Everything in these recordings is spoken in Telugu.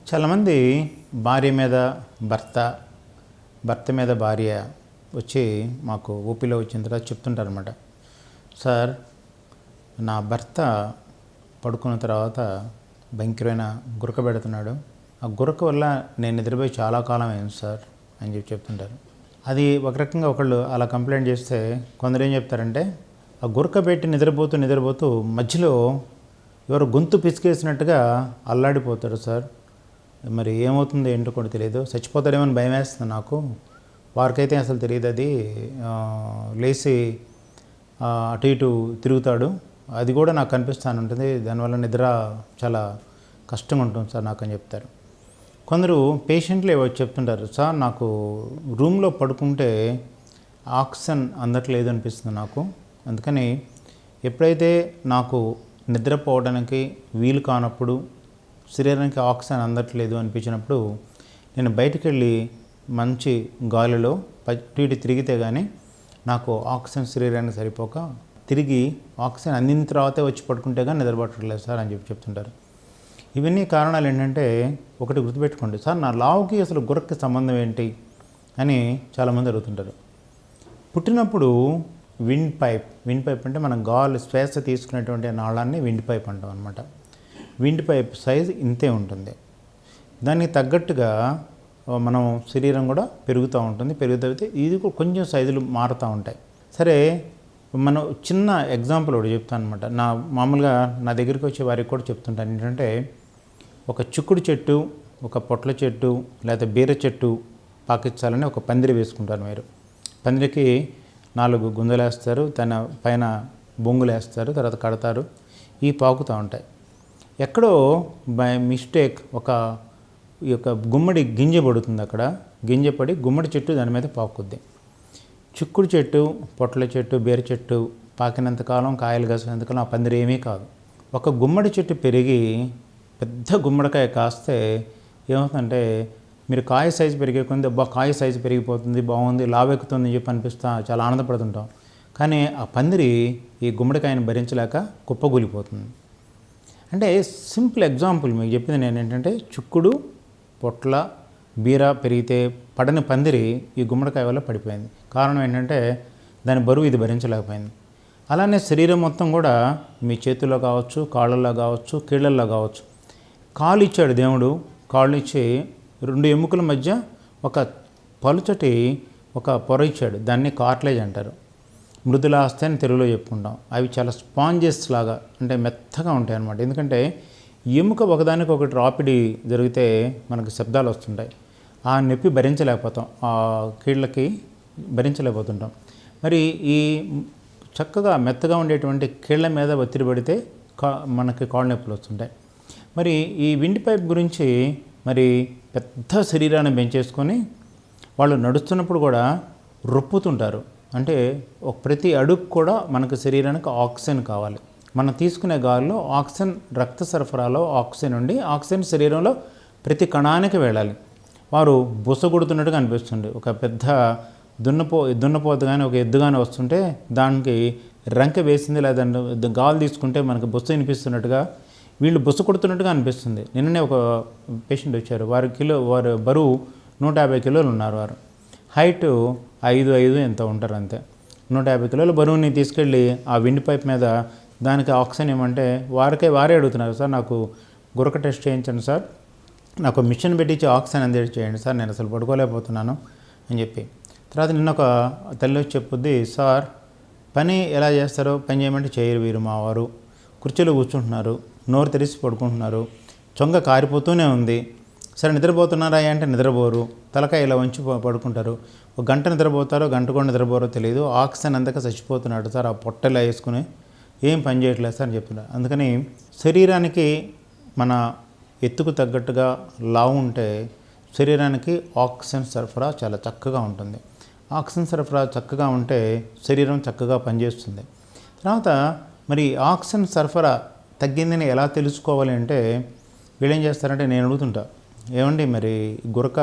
చాలామంది భార్య మీద భర్త, భర్త మీద భార్య వచ్చి మాకు ఓపీలో వచ్చిన తర్వాత చెప్తుంటారనమాట. సార్, నా భర్త పడుకున్న తర్వాత భయంకరమైన గురక పెడుతున్నాడు. ఆ గురక వల్ల నేను నిద్రపోయి చాలా కాలం అయింది సార్ అని చెప్తుంటారు. అది ఒక రకంగా ఒకళ్ళు అలా కంప్లైంట్ చేస్తే కొందరు ఏం చెప్తారంటే, ఆ గురక పెట్టి నిద్రపోతూ మధ్యలో ఎవరు గొంతు పిసికేసినట్టుగా అల్లాడిపోతాడు సార్. మరి ఏమవుతుందో ఏంటో కూడా తెలియదు, చచ్చిపోతాడేమో అని భయం వేస్తుంది నాకు. వారికైతే అసలు తెలియదు, అది లేచి అటు ఇటు తిరుగుతాడు, అది కూడా నాకు కనిపిస్తాను ఉంటుంది, దానివల్ల నిద్ర చాలా కష్టంగా ఉంటుంది సార్ నాకు అని చెప్తారు. కొందరు పేషెంట్లు ఏవో చెప్తుంటారు, సార్ నాకు రూమ్లో పడుకుంటే ఆక్సిజన్ అందట్లేదు అనిపిస్తుంది నాకు, అందుకని ఎప్పుడైతే నాకు నిద్రపోవడానికి వీలు కానప్పుడు, శరీరానికి ఆక్సిజన్ అందట్లేదు అనిపించినప్పుడు నేను బయటికి వెళ్ళి మంచి గాలిలో అటు ఇటు తిరిగితే కానీ నాకు ఆక్సిజన్ శరీరానికి సరిపోక తిరిగి ఆక్సిజన్ అందిన తర్వాతే వచ్చి పడుకుంటే కానీ నిద్రపట్టలేదు సార్ అని చెప్తుంటారు. ఇవన్నీ కారణాలు ఏంటంటే, ఒకటి గుర్తుపెట్టుకోండి సార్, నా లావుకి అసలు గురక్కి సంబంధం ఏంటి అని చాలామంది అడుగుతుంటారు. పుట్టినప్పుడు విండ్ పైప్ అంటే మనం గాలి శ్వాస తీసుకునేటువంటి నాళాన్ని విండ్ పైప్ అంటాం అనమాట. విండ్ పైప్ సైజు ఇంతే ఉంటుంది. దానికి తగ్గట్టుగా మనం శరీరం కూడా పెరుగుతూ ఉంటుంది. పెరుగుతూ ఇది కొంచెం సైజులు మారుతూ ఉంటాయి. సరే, మనం చిన్న ఎగ్జాంపుల్ ఒకటి చెప్తాను అనమాట. మామూలుగా నా దగ్గరికి వచ్చే వారికి కూడా చెప్తుంటాను. ఏంటంటే, ఒక చిక్కుడు చెట్టు, ఒక పొట్ల చెట్టు లేదా బీర చెట్టు పాకించాలని ఒక పందిరి వేసుకుంటారు మీరు. పందిరికి 4 గుంజలు వేస్తారు, తన పైన బొంగులు వేస్తారు, తర్వాత కడతారు. ఈ పాకుతూ ఉంటాయి. ఎక్కడో బై మిస్టేక్ ఈ యొక్క గుమ్మడి గింజ పడుతుంది. అక్కడ గింజ పడి గుమ్మడి చెట్టు దాని మీద పాకుద్ది. చిక్కుడు చెట్టు, పొట్ల చెట్టు, బీర చెట్టు పాకినంతకాలం, కాయలు కాసినంతకాలం ఆ పందిరి ఏమీ కాదు. ఒక గుమ్మడి చెట్టు పెరిగి పెద్ద గుమ్మడికాయ కాస్తే ఏమవుతుందంటే, మీరు కాయ సైజు పెరిగే కొంది కాయ సైజు పెరిగిపోతుంది, బాగుంది, లావెక్కుతుంది అని చెప్పి అనిపిస్తా చాలా ఆనందపడుతుంటాం. కానీ ఆ పందిరి ఈ గుమ్మడికాయని భరించలేక కుప్పగూలిపోతుంది. అంటే సింపుల్ ఎగ్జాంపుల్ మీకు చెప్పింది నేను ఏంటంటే, చిక్కుడు, పొట్ల, బీర పెరిగితే పడని పందిరి ఈ గుమ్మడికాయ వల్ల పడిపోయింది. కారణం ఏంటంటే, దాని బరువు ఇది భరించలేకపోయింది. అలానే శరీరం మొత్తం కూడా మీ చేతుల్లో కావచ్చు, కాళ్ళల్లో కావచ్చు, కీళ్ళల్లో కావచ్చు. కాలు ఇచ్చాడు దేవుడు, కాళ్ళు ఇచ్చి 2 ఎముకల మధ్య ఒక పలుచటి ఒక పొర ఇచ్చాడు. దాన్ని కార్టిలేజ్ అంటారు. మృదులాస్థి అని తెలుగులో చెప్పుకుంటాం. అవి చాలా స్పాంజెస్ లాగా, అంటే మెత్తగా ఉంటాయి అన్నమాట. ఎందుకంటే ఎముక ఒకదానికి ఒకటి రాపిడి జరిగితే మనకు శబ్దాలు వస్తుంటాయి. ఆ నొప్పి భరించలేకపోతాం, ఆ కీళ్ళకి భరించలేకపోతుంటాం. మరి ఈ చక్కగా మెత్తగా ఉండేటువంటి కీళ్ళ మీద ఒత్తిడి పడితే మనకి కాళ్ళ నొప్పులు వస్తుంటాయి. మరి ఈ విండ్ పైప్ గురించి, మరి పెద్ద శరీరాన్ని పెంచేసుకొని వాళ్ళు నడుస్తున్నప్పుడు కూడా రొప్పుతుంటారు. అంటే ప్రతి అడుగు కూడా మనకు శరీరానికి ఆక్సిజన్ కావాలి. మనం తీసుకునే గాలిలో ఆక్సిజన్, రక్త సరఫరాలో ఆక్సిజన్ ఉండి ఆక్సిజన్ శరీరంలో ప్రతి కణానికి వెళ్ళాలి. వారు బుసగొడుతున్నట్టుగా అనిపిస్తుంది. ఒక పెద్ద దున్నపోతు కానీ ఒక ఎద్దు కానీ వస్తుంటే దానికి రంకె వేసింది, లేదంటే గాలి తీసుకుంటే మనకు బుస వినిపిస్తున్నట్టుగా వీళ్ళు బుస కొడుతున్నట్టుగా అనిపిస్తుంది. నిన్ననే ఒక పేషెంట్ వచ్చారు. వారు బరువు 150 కిలోలు ఉన్నారు. వారు హైట్ 5'5" ఎంతో ఉంటారు, అంతే. 150 కిలోల బరువుని తీసుకెళ్ళి ఆ విండ్ పైప్ మీద దానికి ఆక్సిజన్ ఏమంటే వారే అడుగుతున్నారు, సార్ నాకు గురక టెస్ట్ చేయించండి సార్, నాకు మిషన్ పెట్టించి ఆక్సిజన్ అందేది చేయండి సార్, నేను అసలు పడుకోలేకపోతున్నాను అని చెప్పి. తర్వాత నిన్న ఒక తల్లి వచ్చి చెప్పుద్ది, సార్ పని ఎలా చేస్తారో పని చేయమంటే చేయరు వీరు, మా వారు కుర్చీలో కూర్చుంటున్నారు, నోరు తెరిచి పడుకుంటున్నారు, చొంగ కారిపోతూనే ఉంది. సరే నిద్రపోతున్నారా అంటే నిద్రపోరు, తలకాయ ఇలా వంచి పడుకుంటారు. ఒక గంట నిద్రపోతారో గంట కూడా నిద్రపోరో తెలియదు, ఆక్సిజన్ అందక చచ్చిపోతున్నాడు సార్, ఆ పొట్టలా వేసుకుని ఏం పని చేయట్లేదు సార్ అని చెప్తున్నారు. అందుకని శరీరానికి మన ఎత్తుకు తగ్గట్టుగా లావు ఉంటే శరీరానికి ఆక్సిజన్ సరఫరా చాలా చక్కగా ఉంటుంది. ఆక్సిజన్ సరఫరా చక్కగా ఉంటే శరీరం చక్కగా పనిచేస్తుంది. తర్వాత మరి ఆక్సిజన్ సరఫరా తగ్గిందని ఎలా తెలుసుకోవాలి అంటే, వీళ్ళు ఏం చేస్తారంటే, నేను అడుగుతుంటా, ఏమండి మరి గురక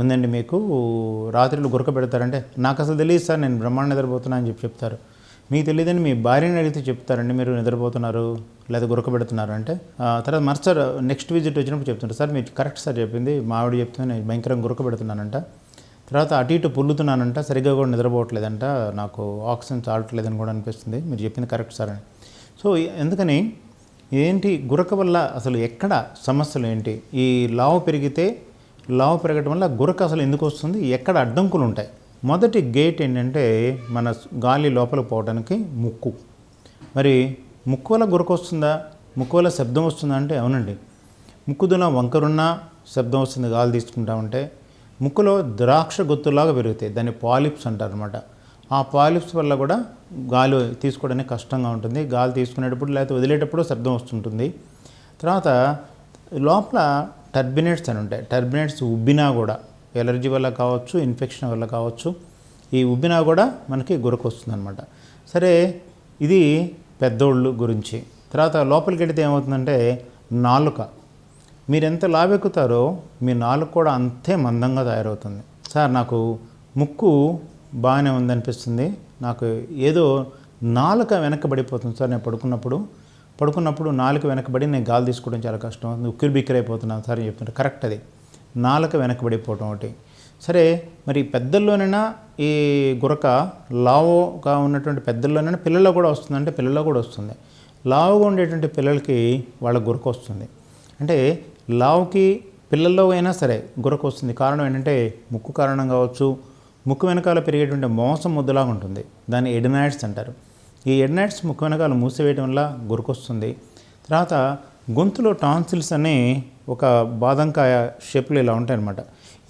ఉందండి మీకు, రాత్రిలో గురక పెడతారంటే, నాకు అసలు తెలియదు సార్, నేను బ్రహ్మాండ నిద్రపోతున్నా అని చెప్తారు. మీకు తెలియదని మీ భార్యని అడిగితే చెప్తారండి, మీరు నిద్రపోతున్నారు లేదా గురక పెడుతున్నారు అంటే తర్వాత మరుసటి నెక్స్ట్ విజిట్ వచ్చినప్పుడు చెప్తుంటారు, సార్ మీరు కరెక్ట్ సార్ చెప్పింది, మా ఆవిడ చెప్తుంది నేను భయంకరంగా గురక పెడుతున్నానంట, తర్వాత అటు ఇటు పుల్లుతున్నానంట, సరిగ్గా కూడా నిద్రపోవట్లేదంట, నాకు ఆక్సిజన్ చాలట్లేదని కూడా అనిపిస్తుంది, మీరు చెప్పింది కరెక్ట్ సార్ అని. సో ఎందుకని ఏంటి గురక వల్ల అసలు ఎక్కడ సమస్యలు ఏంటి, ఈ లావు పెరగడం వల్ల గురక అసలు ఎందుకు వస్తుంది, ఎక్కడ అడ్డంకులు ఉంటాయి? మొదటి గేట్ ఏంటంటే మన గాలి లోపలికి పోవడానికి ముక్కు. మరి ముక్కు వల్ల గురక వస్తుందా, ముక్కు వల్ల శబ్దం వస్తుందా అంటే అవునండి. ముక్కుదులో వంకరున్నా శబ్దం వస్తుంది గాలి తీసుకుంటా ఉంటే. ముక్కులో ద్రాక్ష గుత్తులాగా పెరుగుతాయి, దాన్ని పాలిప్స్ అంటారు అనమాట. ఆ పాలిప్స్ వల్ల కూడా గాలి తీసుకోవడానికి కష్టంగా ఉంటుంది, గాలి తీసుకునేటప్పుడు లేకపోతే వదిలేటప్పుడు శబ్దం వస్తుంటుంది. తర్వాత లోపల టర్బినేట్స్ అని ఉంటాయి, టర్బినేట్స్ ఉబ్బినా కూడా ఎలర్జీ వల్ల కావచ్చు, ఇన్ఫెక్షన్ వల్ల కావచ్చు, ఈ ఉబ్బినా కూడా మనకి గురక వస్తుందన్నమాట. సరే, ఇది పెద్దోళ్ళు గురించి. తర్వాత లోపలికి వెళితే ఏమవుతుందంటే నాలుక. మీరు ఎంత లావెక్కుతారో మీ నాలుక కూడా అంతే మందంగా తయారవుతుంది. సార్ నాకు ముక్కు బాగానే ఉందనిపిస్తుంది, నాకు ఏదో నాలుక వెనకబడిపోతుంది సార్, నేను పడుకున్నప్పుడు నాలుక వెనకబడి నేను గాలి తీసుకోవడం చాలా కష్టం, ఉక్కిరి బిక్కిరి అయిపోతున్నాను సార్ అని చెప్తుంటే కరెక్ట్, అది నాలుక వెనకబడిపోవటం ఒకటి. సరే, మరి పెద్దల్లోనైనా ఈ గురక లావుగా ఉన్నటువంటి పెద్దల్లోనైనా పిల్లల్లో కూడా వస్తుందంటే పిల్లల్లో కూడా వస్తుంది. లావుగా ఉండేటువంటి పిల్లలకి వాళ్ళ గురక వస్తుంది. అంటే లావుకి పిల్లల్లో అయినా సరే గురక వస్తుంది. కారణం ఏంటంటే ముక్కు కారణం కావచ్చు, ముక్కు వెనకాల పెరిగేటువంటి మాంసం ముద్దలాగా ఉంటుంది, దాన్ని ఎడినాయిడ్స్ అంటారు. ఈ ఎడినాయిడ్స్ ముక్కు వెనకాల మూసివేయడం వల్ల గురక వస్తుంది. తర్వాత గొంతులో టాన్సిల్స్ అని ఒక బాదంకాయ షేప్లో ఇలా ఉంటాయన్నమాట.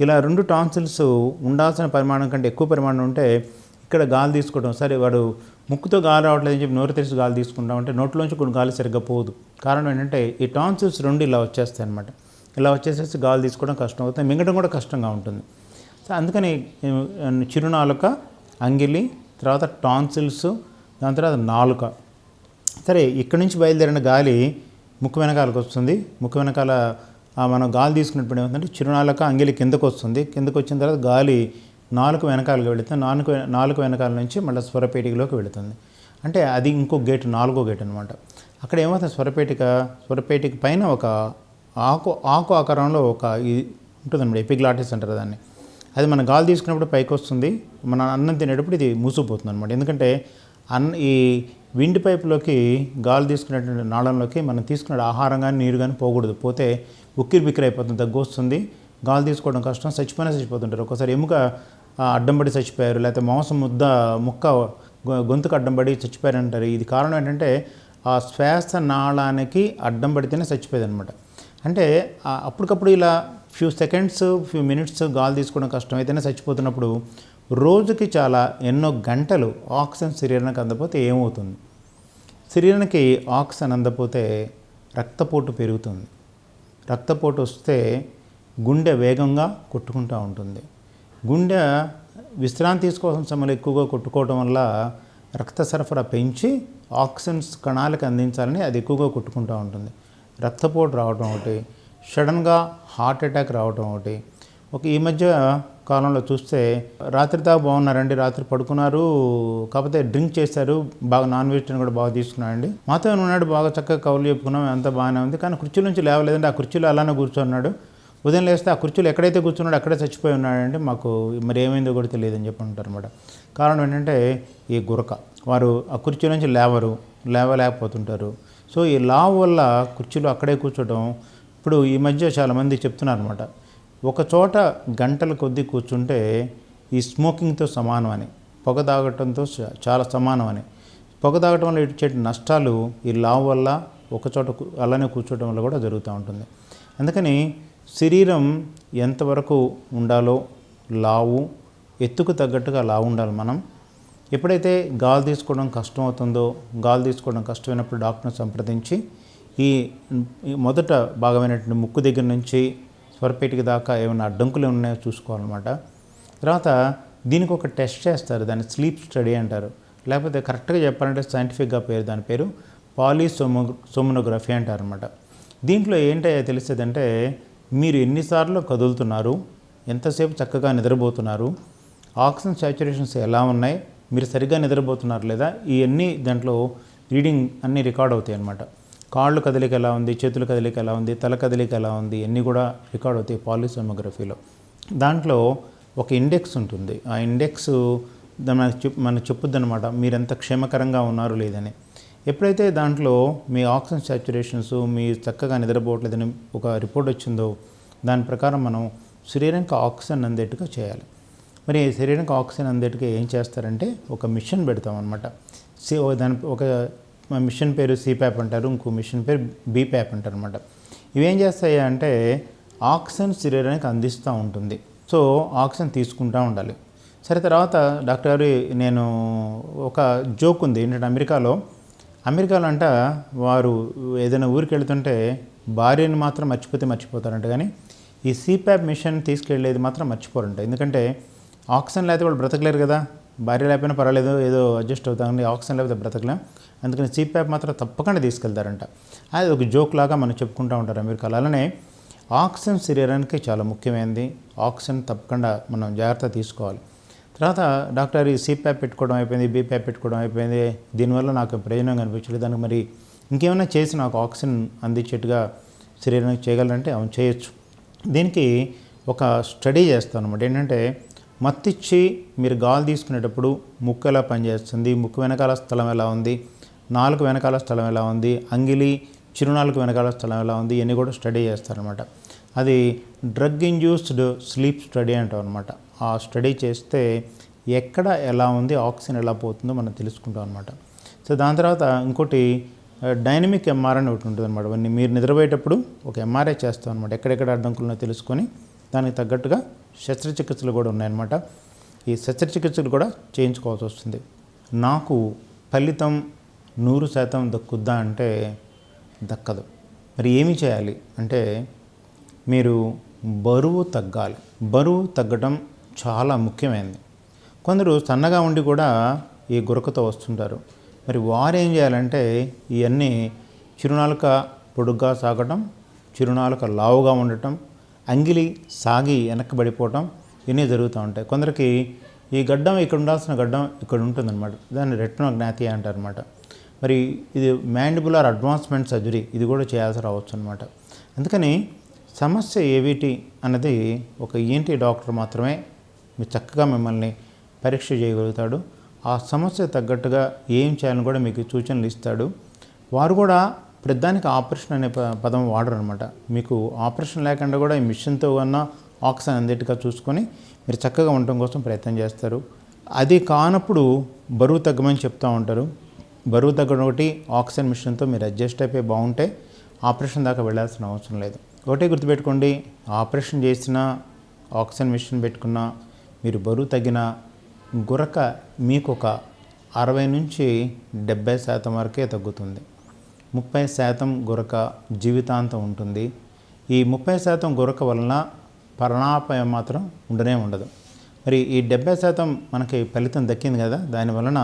ఇలా 2 టాన్సిల్స్ ఉండాల్సిన పరిమాణం కంటే ఎక్కువ పరిమాణం ఉంటే ఇక్కడ గాలి తీసుకోవడం, సరే వాడు ముక్కుతో గాలి రావట్లేదని చెప్పి నోరు తెరిచి గాలి తీసుకుంటాం అంటే నోట్లోంచి కొన్ని గాలి సరిగ్గా పోదు. కారణం ఏంటంటే ఈ టాన్సిల్స్ 2 ఇలా వచ్చేస్తాయి అనమాట. ఇలా వచ్చేసేసి గాలి తీసుకోవడం కష్టం అవుతుంది, మింగడం కూడా కష్టంగా ఉంటుంది. సో అందుకని చిరునాలుక, అంగిలి, తర్వాత టాన్సిల్స్, దాని తర్వాత నాలుక. సరే, ఇక్కడి నుంచి బయలుదేరిన గాలి ముక్కు వెనకాలకు వస్తుంది. ముక్కు వెనకాల మనం గాలి తీసుకున్నప్పుడు ఏమవుతుందంటే చిరునాలుక, అంగిలి కిందకు వస్తుంది. కిందకు వచ్చిన తర్వాత గాలి నాలుక వెనకాలకు వెళుతుంది. నాలుక వెనకాల నుంచి మళ్ళీ స్వరపేటికలోకి వెళుతుంది. అంటే అది ఇంకో గేట్, 4వ గేట్ అనమాట. అక్కడ ఏమవుతుంది, స్వరపేటిక పైన ఒక ఆకు ఆకారంలో ఒక ఇది ఉంటుందన్నమాట, ఎపిగ్లాటిస్ అంటారు దాన్ని. అది మనం గాలి తీసుకున్నప్పుడు పైకి వస్తుంది, మన అన్నం తినేటప్పుడు ఇది మూసుకుపోతుంది అనమాట. ఎందుకంటే ఈ విండ్ పైపులోకి గాలి తీసుకునేటువంటి నాళంలోకి మనం తీసుకునే ఆహారం కానీ నీరు కానీ పోకూడదు. పోతే ఉక్కిరి బిక్కిరి అయిపోతుంది, దగ్గు వస్తుంది, గాలి తీసుకోవడం కష్టం, చచ్చిపోతుంటారు. ఒకసారి ఎముక అడ్డంబడి చచ్చిపోయారు, లేకపోతే మాంసం ముక్క గొంతుకు అడ్డంబడి చచ్చిపోయారు అంటారు. ఇది కారణం ఏంటంటే ఆ శ్వాస నాళానికి అడ్డం పడితేనే చచ్చిపోయేది అనమాట. అంటే అప్పటికప్పుడు ఇలా ఫ్యూ సెకండ్స్, ఫ్యూ మినిట్స్ గాలి తీసుకోవడం కష్టమైతేనే చచ్చిపోతున్నప్పుడు రోజుకి చాలా ఎన్నో గంటలు ఆక్సిజన్ శరీరానికి అందకపోతే ఏమవుతుంది? శరీరానికి ఆక్సిజన్ అందకపోతే రక్తపోటు పెరుగుతుంది. రక్తపోటు వస్తే గుండె వేగంగా కొట్టుకుంటూ ఉంటుంది. గుండె విశ్రాంతి తీసుకోవాల్సిన సమయంలో ఎక్కువగా కొట్టుకోవడం వల్ల రక్త సరఫరా పెంచి ఆక్సిజన్ కణాలకు అందించాలని అది ఎక్కువగా కొట్టుకుంటూ ఉంటుంది. రక్తపోటు రావడం ఒకటి, సడన్గా హార్ట్ అటాక్ రావడం ఒకటి. ఈ మధ్య కాలంలో చూస్తే రాత్రి దాకా బాగున్నారండి, రాత్రి పడుకున్నారు, కాకపోతే డ్రింక్ చేశారు, బాగా నాన్ వెజిటేరియన్ కూడా బాగా తీసుకున్నాడండి, మాతో ఉన్నాడు, బాగా చక్కగా కౌలు చెప్పుకున్నాం, అంతా బాగానే ఉంది, కానీ కుర్చీల నుంచి లేవలేదండి, ఆ కుర్చీలో అలానే కూర్చున్నాడు, ఉదయం లేస్తే ఆ కుర్చీలో ఎక్కడైతే కూర్చున్నాడో అక్కడే చచ్చిపోయి ఉన్నాడంటే మాకు మరి ఏమైందో కూడా తెలియదని చెప్పి అంటారు అనమాట. కారణం ఏంటంటే ఈ గురక. వారు ఆ కుర్చీ నుంచి లేవలేకపోతుంటారు. సో ఈ లావు వల్ల కుర్చీలో అక్కడే కూర్చోవడం. ఇప్పుడు ఈ మధ్య చాలామంది చెప్తున్నారు అనమాట, ఒక చోట గంటల కొద్దీ కూర్చుంటే ఈ స్మోకింగ్తో సమానం అని, పొగ తాగటంతో చాలా సమానం అని. పొగ తాగటం వల్ల ఇచ్చే నష్టాలు ఈ లావు వల్ల ఒక చోట అలానే కూర్చోవడం వల్ల కూడా జరుగుతూ ఉంటుంది. అందుకని శరీరం ఎంతవరకు ఉండాలో లావు, ఎత్తుకు తగ్గట్టుగా లావు ఉండాలి మనం. ఎప్పుడైతే గాలి తీసుకోవడం కష్టం అవుతుందో, గాలి తీసుకోవడం కష్టమైనప్పుడు డాక్టర్ని సంప్రదించి ఈ మొదట భాగమైనటువంటి ముక్కు దగ్గర నుంచి స్వరపేటిక దాకా ఏమైనా అడ్డంకులు ఉన్నాయో చూసుకోవాలన్నమాట. తర్వాత దీనికి ఒక టెస్ట్ చేస్తారు, దాన్ని స్లీప్ స్టడీ అంటారు, లేకపోతే కరెక్ట్గా చెప్పాలంటే సైంటిఫిక్గా దాని పేరు పాలీసోమనోగ్రఫీ అంటారు అనమాట. దీంట్లో ఏంటో తెలుస్తుందంటే మీరు ఎన్నిసార్లు కదులుతున్నారు, ఎంతసేపు చక్కగా నిద్రపోతున్నారు, ఆక్సిజన్ సాచురేషన్స్ ఎలా ఉన్నాయి, మీరు సరిగ్గా నిద్రపోతున్నారు లేదా, ఇవన్నీ దాంట్లో రీడింగ్ అన్నీ రికార్డ్ అవుతాయి అన్నమాట. కాళ్ళు కదలిక ఎలా ఉంది, చేతుల కదలిక ఎలా ఉంది, తల కదలిక ఎలా ఉంది, అన్నీ కూడా రికార్డ్ అవుతాయి పాలిసోనోగ్రఫీలో. దాంట్లో ఒక ఇండెక్స్ ఉంటుంది. ఆ ఇండెక్స్ మనకు చెప్పుద్ది అనమాట మీరెంత క్షేమకరంగా ఉన్నారు లేదని. ఎప్పుడైతే దాంట్లో మీ ఆక్సిజన్ సాచురేషన్స్ మీ చక్కగా నిద్రపోవట్లేదని ఒక రిపోర్ట్ వచ్చిందో దాని ప్రకారం మనం శరీరానికి ఆక్సిజన్ అందేట్టుగా చేయాలి. మరి శరీరానికి ఆక్సిజన్ అందేట్టుగా ఏం చేస్తారంటే ఒక మిషన్ పెడతాం అనమాట. దాని ఒక మిషన్ పేరు సిప్యాప్ అంటారు, ఇంకో మిషన్ పేరు బీప్యాప్ అంటారు అనమాట. ఇవేం చేస్తాయి అంటే ఆక్సిజన్ శరీరానికి అందిస్తూ ఉంటుంది. సో ఆక్సిజన్ తీసుకుంటూ ఉండాలి. సరే, తర్వాత డాక్టర్ గారు నేను ఒక జోక్ ఉంది ఏంటంటే అమెరికాలో అంట వారు ఏదైనా ఊరికి వెళ్తుంటే భార్యని మాత్రం మర్చిపోతారంట, కానీ ఈ సిప్యాప్ మిషన్ తీసుకెళ్ళేది మాత్రం మర్చిపోరంట. ఎందుకంటే ఆక్సిజన్ లేకపోతే వాళ్ళు బ్రతకలేరు కదా. భార్య లేకపోయినా పర్వాలేదు, ఏదో అడ్జస్ట్ అవుతాం, కానీ ఆక్సిజన్ లేకపోతే బ్రతకలేం. అందుకని సిప్యాప్ మాత్రం తప్పకుండా తీసుకెళ్తారంట. అది ఒక జోక్ లాగా మనం చెప్పుకుంటూ ఉంటారు అమెరికాలో. అలానే ఆక్సిజన్ శరీరానికి చాలా ముఖ్యమైనది. ఆక్సిజన్ తప్పకుండా మనం జాగ్రత్త తీసుకోవాలి. తర్వాత డాక్టర్ ఈ సిప్యాప్ పెట్టుకోవడం అయిపోయింది, బీప్యాప్ పెట్టుకోవడం అయిపోయింది, దీనివల్ల నాకు ప్రయోజనం కనిపించలేదు, దానికి మరి ఇంకేమైనా చేసి నాకు ఆక్సిజన్ అందించేట్టుగా శరీరానికి చేయగలరంటే అవును చేయొచ్చు. దీనికి ఒక స్టడీ చేస్తాను అనమాట. ఏంటంటే మత్తిచ్చి మీరు గాలి తీసుకునేటప్పుడు ముక్కు ఎలా పనిచేస్తుంది, ముక్కు వెనకాల స్థలం ఎలా ఉంది, నాలుగు వెనకాల స్థలం ఎలా ఉంది, అంగిలి చిరునాలుగు వెనకాల స్థలం ఎలా ఉంది, ఇవన్నీ కూడా స్టడీ చేస్తారనమాట. అది డ్రగ్ ఇండ్యూస్డ్ స్లీప్ స్టడీ అంటాం అనమాట. ఆ స్టడీ చేస్తే ఎక్కడ ఎలా ఉంది, ఆక్సిజన్ ఎలా పోతుందో మనం తెలుసుకుంటాం అనమాట. సో దాని తర్వాత ఇంకోటి డైనమిక్ ఎంఆర్ఐ అని ఒకటి ఉంటుంది అనమాట. మీరు నిద్రపోయేటప్పుడు ఒక ఎంఆర్ఐ చేస్తాం అనమాట. ఎక్కడెక్కడ అడ్డంకులను తెలుసుకొని దానికి తగ్గట్టుగా శస్త్రచికిత్సలు కూడా ఉన్నాయన్నమాట. ఈ శస్త్రచికిత్సలు కూడా చేయించుకోవాల్సి వస్తుంది. నాకు ఫలితం 100% దక్కుద్దా అంటే దక్కదు. మరి ఏమి చేయాలి అంటే మీరు బరువు తగ్గాలి. బరువు తగ్గడం చాలా ముఖ్యమైనది. కొందరు సన్నగా ఉండి కూడా ఈ గురకతో వస్తుంటారు. మరి వారు ఏం చేయాలంటే ఇవన్నీ చిరునాలుక పొడుగ్గా సాగటం, చిరునాలుక లావుగా ఉండటం, అంగిలి సాగి వెనక్కబడిపోవటం ఇవన్నీ జరుగుతూ ఉంటాయి. కొందరికి ఈ గడ్డం ఇక్కడ ఉండాల్సిన గడ్డం ఇక్కడ ఉంటుందన్నమాట. దాన్ని రెటినోగ్నాథియా అంటారనమాట. మరి ఇది మ్యాండిబులర్ అడ్వాన్స్మెంట్ సర్జరీ, ఇది కూడా చేయాల్సి రావచ్చు అనమాట. అందుకని సమస్య ఏమిటి అన్నది ఒక ఈఎన్టీ డాక్టర్ మాత్రమే మీరు చక్కగా మిమ్మల్ని పరీక్ష చేయగలుగుతాడు. ఆ సమస్య తగ్గట్టుగా ఏం చేయాలని కూడా మీకు సూచనలు ఇస్తాడు. వారు కూడా ప్రతిదానికి ఆపరేషన్ అనే పదం వాడరు అనమాట. మీకు ఆపరేషన్ లేకుండా కూడా ఈ మిషన్తో ఉన్న ఆక్సిజన్ అందేట్టుగా చూసుకొని మీరు చక్కగా ఉండటం కోసం ప్రయత్నం చేస్తారు. అది కానప్పుడు బరువు తగ్గమని చెప్తూ ఉంటారు. బరువు తగ్గడం ఒకటి, ఆక్సిజన్ మిషన్తో మీరు అడ్జస్ట్ అయిపోయి బాగుంటే ఆపరేషన్ దాకా వెళ్ళాల్సిన అవసరం లేదు. ఒకటే గుర్తుపెట్టుకోండి, ఆపరేషన్ చేసినా ఆక్సిజన్ మిషన్ పెట్టుకున్నా మీరు బరువు తగ్గిన గురక మీకు ఒక 60 నుంచి 70% వరకే తగ్గుతుంది. 30% గురక జీవితాంతం ఉంటుంది. ఈ 30% గురక వలన ప్రాణాపాయం మాత్రం ఉండనే ఉండదు. మరి ఈ 70% మనకి ఫలితం దక్కింది కదా, దానివలన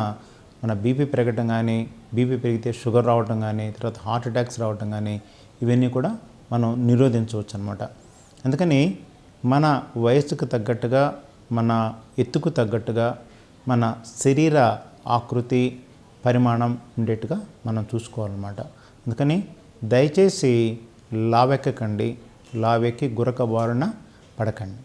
మన బీపీ పెరగటం కానీ, బీపీ పెరిగితే షుగర్ రావటం కానీ, తర్వాత హార్ట్ అటాక్స్ రావటం కానీ ఇవన్నీ కూడా మనం నిరోధించవచ్చు అనమాట. అందుకని మన వయసుకు తగ్గట్టుగా, మన ఎత్తుకు తగ్గట్టుగా, మన శరీర ఆకృతి పరిమాణం ఉండేట్టుగా మనం చూసుకోవాలన్నమాట. అందుకని దయచేసి లావెక్కకండి, లావెక్కి గురక బారిన పడకండి.